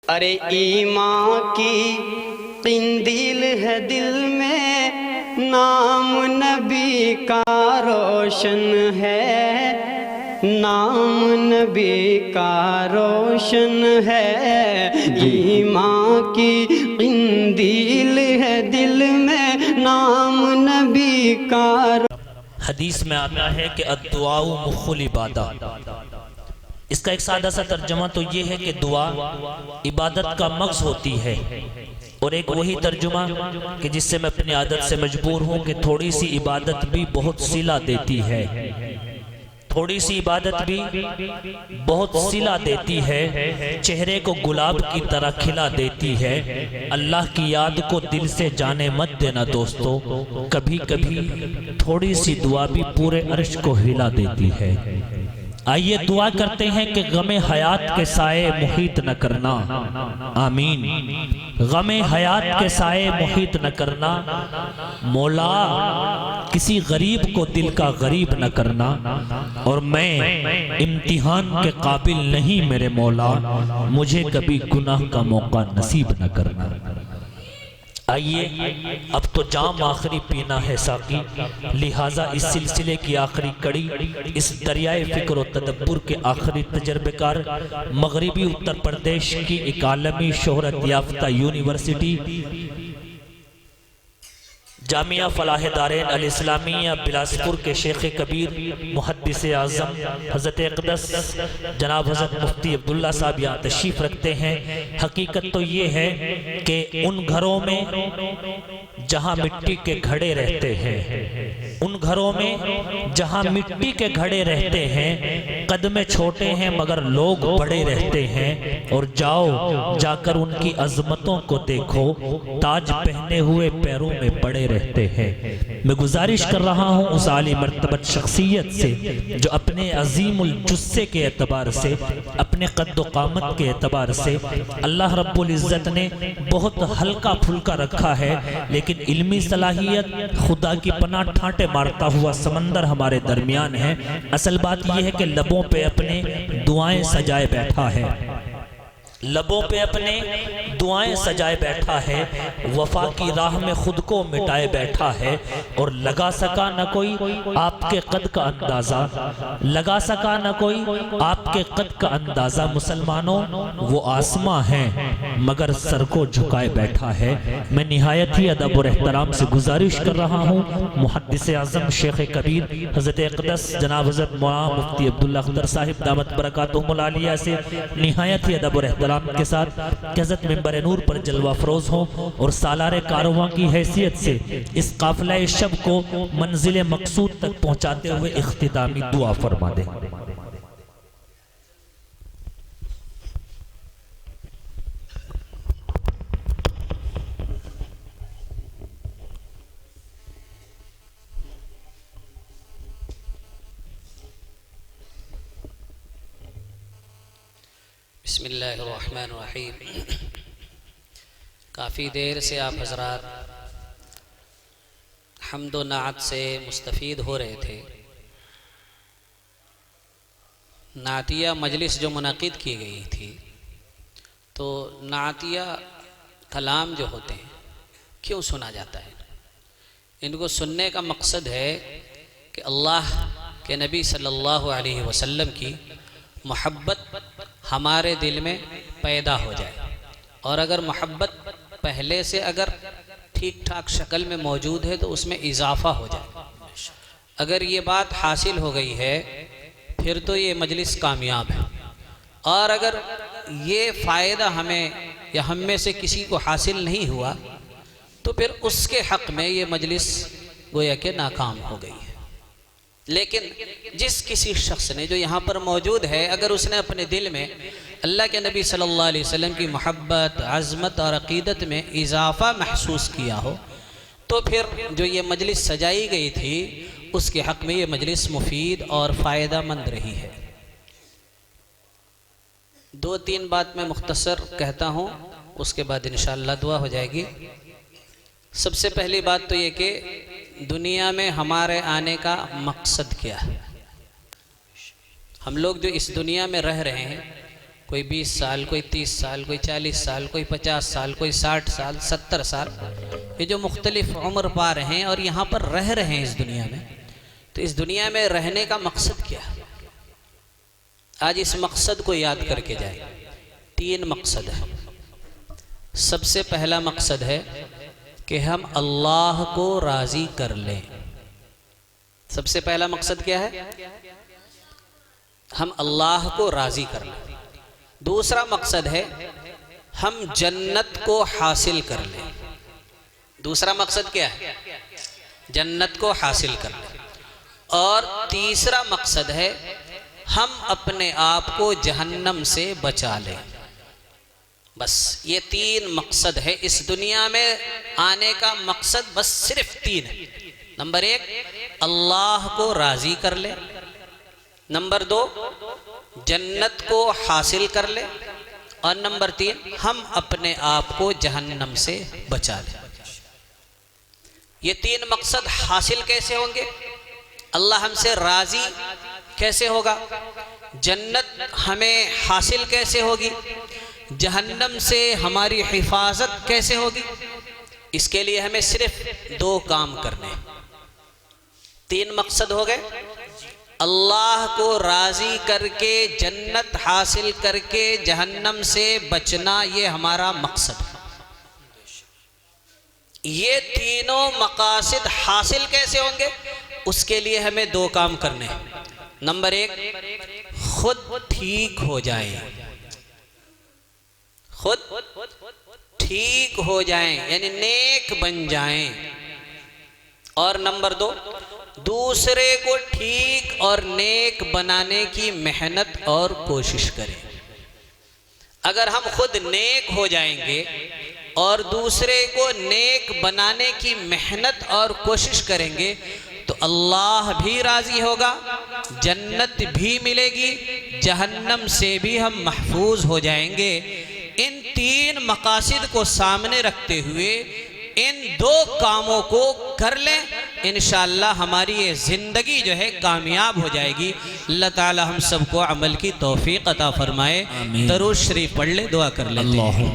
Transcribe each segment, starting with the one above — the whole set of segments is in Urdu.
ارے ایمان کی قندیل ہے دل میں، نام نبی کا روشن ہے، نام نبی کا روشن ہے۔ ایمان کی قندیل ہے دل میں، نام نبی کا حدیث میں آتا ہے کہ الدعاء مخ العبادہ۔ اس کا ایک سادہ سا ترجمہ تو یہ ہے کہ دعا عبادت کا مغز ہوتی ہے، اور ایک وہی ترجمہ کہ جس سے میں اپنی عادت سے مجبور ہوں کہ تھوڑی سی عبادت بھی بہت صلہ دیتی ہے، تھوڑی سی عبادت بھی بہت صلہ دیتی ہے، چہرے کو گلاب کی طرح کھلا دیتی ہے۔ اللہ کی یاد کو دل سے جانے مت دینا دوستو، کبھی کبھی تھوڑی سی دعا بھی پورے عرش کو ہلا دیتی ہے۔ آئیے دعا کرتے ہیں کہ غم حیات کے سائے محیط نہ کرنا، آمین۔ غم حیات کے سائے محیط نہ کرنا، مولا کسی غریب کو دل کا غریب نہ کرنا، اور میں امتحان کے قابل نہیں میرے مولا، مجھے کبھی گناہ کا موقع نصیب نہ کرنا۔ آئیے اب تو جام آخری پینا ہے ساقی، لہٰذا اس سلسلے کی آخری کڑی، اس دریائے فکر و تدبر کے آخری تجربے کار، مغربی اتر پردیش کی ایک عالمی شہرت یافتہ یونیورسٹی جامعہ فلاح دارین الاسلامیہ بلاسپور کے شیخ کبیر محدث اعظم حضرت اقدس جناب حضرت مفتی عبداللہ صاحب یہاں تشریف رکھتے ہیں۔ حقیقت تو یہ ہے کہ ان گھروں میں جہاں مٹی کے گھڑے رہتے ہیں، ان گھروں میں جہاں مٹی کے گھڑے رہتے ہیں، قد میں چھوٹے ہیں مگر لوگ بڑے رہتے ہیں، اور جاؤ جا کر ان کی عظمتوں کو دیکھو، تاج پہنے ہوئے پیروں میں پڑے رہتے ہیں۔ میں گزارش کر رہا ہوں اس عالی مرتبت شخصیت سے جو اپنے عظیم الجثے کے اعتبار سے، اپنے قد و قامت کے اعتبار سے اللہ رب العزت نے بہت ہلکا پھلکا رکھا ہے، لیکن علمی صلاحیت خدا کی پناہ ٹھانٹے مارتا ہوا سمندر ہمارے درمیان ہے۔ اصل بات یہ ہے کہ لبوں پہ اپنے دعائیں سجائے بیٹھا ہے، لبوں پہ اپنے دعائیں سجائے بیٹھا ہے، وفا کی راہ میں خود کو مٹائے بیٹھا ہے، اور لگا سکا نہ کوئی آپ کے قد کا اندازہ، لگا سکا نہ کوئی آپ کے قد کا اندازہ۔ مسلمانوں وہ آسماں ہیں مگر سر کو جھکائے بیٹھا ہے۔ میں نہایت ہی ادب اور احترام سے گزارش کر رہا ہوں محدث اعظم شیخ کبیر حضرت اقدس جناب حضرت مولانا مفتی عبداللہ اختر صاحب دامت برکاتہم العالیہ سے نہایت ہی ادب اور احترام کے ساتھ کہ حضرت ممبر نور پر جلوہ افروز ہوں، اور سالار کارواں کی حیثیت سے اس قافلہ شب کو منزل مقصود تک پہنچاتے ہوئے اختتامی دعا فرما دیں۔ بسم اللہ الرحمن الرحیم۔ کافی دیر سے آپ حضرات حمد و نعت سے مستفید ہو رہے تھے۔ نعتیہ مجلس جو منعقد کی گئی تھی، تو نعتیہ کلام جو ہوتے ہیں کیوں سنا جاتا ہے؟ ان کو سننے کا مقصد ہے کہ اللہ کے نبی صلی اللہ علیہ وسلم کی محبت ہمارے دل میں پیدا ہو جائے، اور اگر محبت پہلے سے اگر ٹھیک ٹھاک شکل میں موجود ہے تو اس میں اضافہ ہو جائے۔ اگر یہ بات حاصل ہو گئی ہے پھر تو یہ مجلس کامیاب ہے، اور اگر یہ فائدہ ہمیں یا ہم میں سے کسی کو حاصل نہیں ہوا تو پھر اس کے حق میں یہ مجلس گویا کہ ناکام ہو گئی ہے۔ لیکن جس کسی شخص نے جو یہاں پر موجود ہے، اگر اس نے اپنے دل میں اللہ کے نبی صلی اللہ علیہ وسلم کی محبت، عظمت اور عقیدت میں اضافہ محسوس کیا ہو، تو پھر جو یہ مجلس سجائی گئی تھی اس کے حق میں یہ مجلس مفید اور فائدہ مند رہی ہے۔ دو تین بات میں مختصر کہتا ہوں، اس کے بعد انشاءاللہ دعا ہو جائے گی۔ سب سے پہلی بات تو یہ کہ دنیا میں ہمارے آنے کا مقصد کیا ہے۔ ہم لوگ جو اس دنیا میں رہ رہے ہیں، کوئی 20 سال، کوئی 30 سال، کوئی 40 سال، کوئی 50 سال، کوئی 60 سال، 70 سال، یہ جو مختلف عمر پا رہے ہیں اور یہاں پر رہ رہے ہیں اس دنیا میں، تو اس دنیا میں رہنے کا مقصد کیا ہے؟ آج اس مقصد کو یاد کر کے جائیں۔ 3 مقصد ہے۔ سب سے پہلا مقصد ہے کہ ہم اللہ کو راضی کر لیں۔ سب سے پہلا مقصد کیا ہے؟ ہم اللہ کو راضی کر لیں۔ دوسرا مقصد ہے ہم جنت کو حاصل کر لیں۔ دوسرا مقصد کیا ہے؟ جنت کو حاصل کر لیں۔ اور تیسرا مقصد ہے ہم اپنے آپ کو جہنم سے بچا لیں۔ بس یہ 3 مقصد ہے اس دنیا میں آنے کا مقصد، بس صرف 3 ہے۔ نمبر 1 اللہ کو راضی کر لے، نمبر 2 جنت کو حاصل کر لے، اور نمبر 3 ہم اپنے آپ کو جہنم سے بچا لیں۔ یہ 3 مقصد حاصل کیسے ہوں گے؟ اللہ ہم سے راضی کیسے ہوگا؟ جنت ہمیں حاصل کیسے ہوگی؟ جہنم سے ہماری حفاظت کیسے ہوگی؟ اس کے لیے ہمیں صرف 2 کام کرنے ہیں۔ 3 مقصد ہو گئے، اللہ کو راضی کر کے جنت حاصل کر کے جہنم سے بچنا، یہ ہمارا مقصد ہے۔ یہ تینوں مقاصد حاصل کیسے ہوں گے؟ اس کے لیے ہمیں 2 کام کرنے ہیں۔ نمبر 1 خود ٹھیک ہو جائیں، خود ٹھیک ہو جائیں یعنی نیک بن جائیں، اور نمبر 2 دوسرے کو ٹھیک اور نیک بنانے کی محنت اور کوشش کریں۔ اگر ہم خود نیک ہو جائیں گے اور دوسرے کو نیک بنانے کی محنت اور کوشش کریں گے تو اللہ بھی راضی ہوگا، جنت بھی ملے گی، جہنم سے بھی ہم محفوظ ہو جائیں گے۔ ان 3 مقاصد کو سامنے رکھتے ہوئے ان 2 کاموں کو کر لیں، انشاءاللہ ہماری یہ زندگی جو ہے کامیاب ہو جائے گی۔ اللہ تعالی ہم سب کو عمل کی توفیق عطا فرمائے۔ درود شریف پڑھ لے، دعا کر لیتے ہیں۔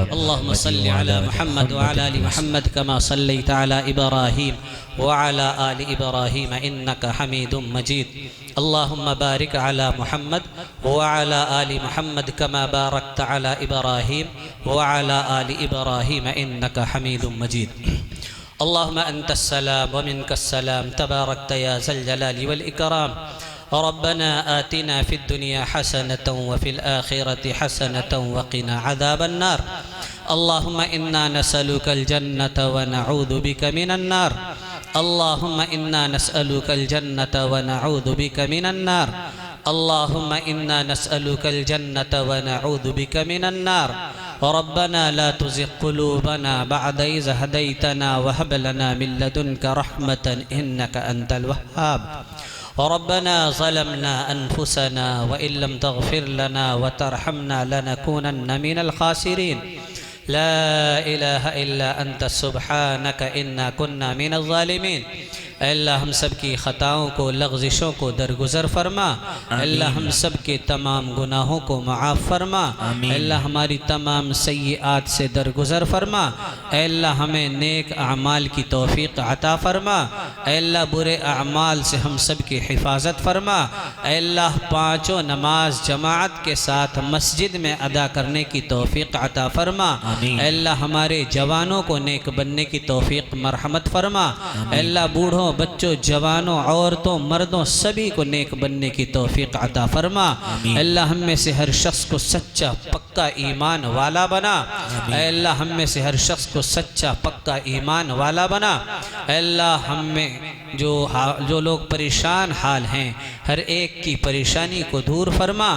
اللہم صلی علی محمد وعلی آل محمد کما صلیت علی ابراہیم وعلی آل ابراہیم انکا حمید مجید۔ اللہم بارک علی محمد وعلی آل محمد کما بارکت علی ابراہیم وعلی آل ابراہیم انکا حمید مجید۔ اللهم أنت السلام ومنك السلام تباركت يا ذا الجلال والإكرام ربنا آتنا في الدنيا حسنة وفي الآخرة حسنة وقنا عذاب النار اللهم إنا نسألك الجنة ونعوذ بك من النار اللهم إنا نسألك الجنة ونعوذ بك من النار اللهم إنا نسألك الجنة ونعوذ بك من النار ربنا لا تزغ قلوبنا بعد إذ هديتنا وهب لنا من لدنك رحمة إنك أنت الوهاب ربنا ظلمنا أنفسنا وإن لم تغفر لنا وترحمنا لنكونن من الخاسرين لا إله إلا أنت سبحانك إنا كنا من الظالمين۔ اے اللہ ہم سب کی خطاؤں کو، لغزشوں کو درگزر فرما۔ اے اللہ ہم سب کے تمام گناہوں کو معاف فرما۔ اے اللہ ہماری تمام سیئات سے درگزر فرما۔ اے اللہ ہمیں نیک اعمال کی توفیق عطا فرما۔ اے اللہ برے اعمال سے ہم سب کی حفاظت فرما۔ اے اللہ 5 نماز جماعت کے ساتھ مسجد میں ادا کرنے کی توفیق عطا فرما۔ اے اللہ ہمارے جوانوں کو نیک بننے کی توفیق مرحمت فرما۔ اے اللہ بوڑھوں، بچوں، جوانوں، عورتوں، مردوں سبھی کو نیک بننے کی توفیق عطا فرما۔ اے اللہ ہم میں سے ہر شخص کو سچا پکا ایمان والا بنا۔ اے اللہ ہم میں سے ہر شخص کو سچا پکا ایمان والا بنا۔ اے اللہ ہم میں جو لوگ پریشان حال ہیں ہر ایک کی پریشانی کو دور فرما۔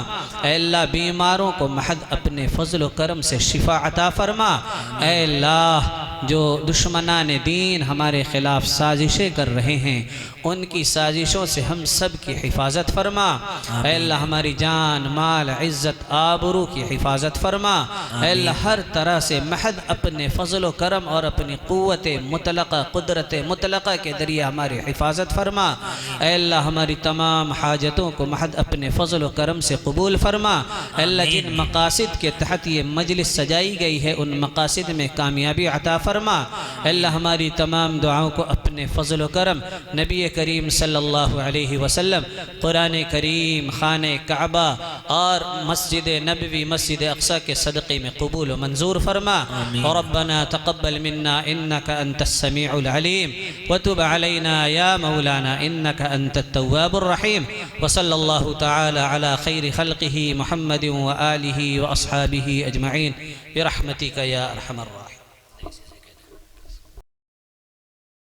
اے اللہ بیماروں کو محض اپنے فضل و کرم سے شفا عطا فرما۔ اے اللہ جو دشمنان دین ہمارے خلاف سازشیں کر رہے ہیں ان کی سازشوں سے ہم سب کی حفاظت فرما۔ اے اللہ ہماری جان مال عزت آبرو کی حفاظت فرما۔ اے اللہ ہر طرح سے محض اپنے فضل و کرم اور اپنی قوت مطلقہ قدرت مطلقہ کے ذریعے ہماری حفاظت فرما۔ اے اللہ ہماری تمام حاجتوں کو محض اپنے فضل و کرم سے قبول فرما۔ اے اللہ جن مقاصد کے تحت یہ مجلس سجائی گئی ہے ان مقاصد میں کامیابی عطا فرما۔ اے اللہ ہماری تمام دعاؤں کو اپنے فضل و کرم نبی کریم صلی اللہ علیہ وسلم قرآن کریم خانہ کعبہ اور مسجد نبوی مسجد اقصی کے صدقے میں قبول و منظور فرما۔ ربنا تقبل منا انك انت السميع العليم وتب علينا يا مولانا انك انت التواب الرحيم وصلى الله تعالى على خير خلقه محمد وآله وأصحابه أجمعين برحمتك يا أرحم الراحمين۔